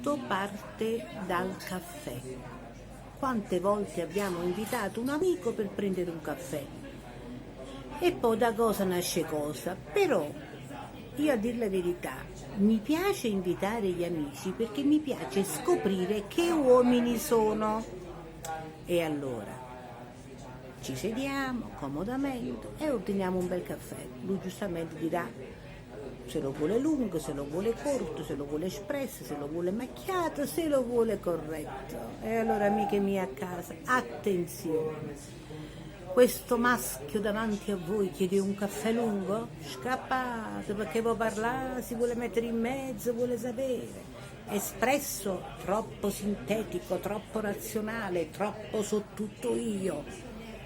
tutto parte dal caffè. Quante volte abbiamo invitato un amico per prendere un caffè? E poi da cosa nasce cosa. Però io, a dir la verità, mi piace invitare gli amici perché mi piace scoprire che uomini sono. E allora ci sediamo comodamente e ordiniamo un bel caffè. Lui giustamente dirà se lo vuole lungo, se lo vuole corto, se lo vuole espresso, se lo vuole macchiato, se lo vuole corretto. E allora, amiche mie a casa, attenzione, questo maschio davanti a voi chiede un caffè lungo? Scappate, perché vuole parlare, si vuole mettere in mezzo, vuole sapere. Espresso, troppo sintetico, troppo razionale, troppo so tutto io.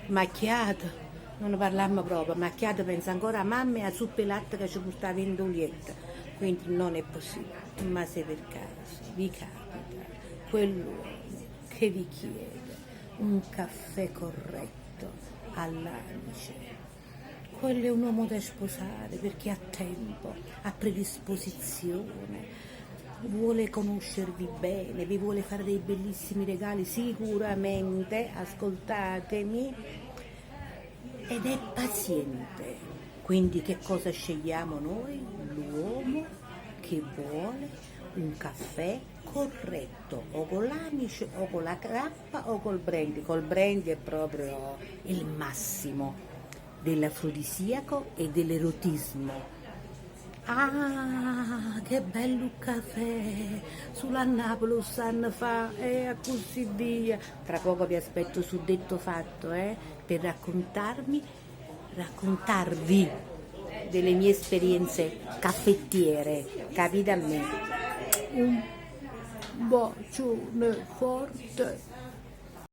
Macchiato, non parliamo proprio, macchiato pensa ancora a mamma e a zuppe e latte che ci porta vendolietta, quindi non è possibile. Ma se per caso vi capita quell'uomo che vi chiede un caffè corretto all'anice, quello è un uomo da sposare perché ha tempo, ha predisposizione, vuole conoscervi bene, vi vuole fare dei bellissimi regali, sicuramente, ascoltatemi, ed è paziente. Quindi che cosa scegliamo noi? L'uomo che vuole un caffè corretto, o con l'anice o con la grappa o col brandy. Col brandy è proprio il massimo dell'afrodisiaco e dell'erotismo. Ah, che bello caffè! Sulla Napoli anni fa e così via. Tra poco vi aspetto sul detto fatto, per raccontarvi delle mie esperienze caffettiere. Capite a me? Un bacione forte.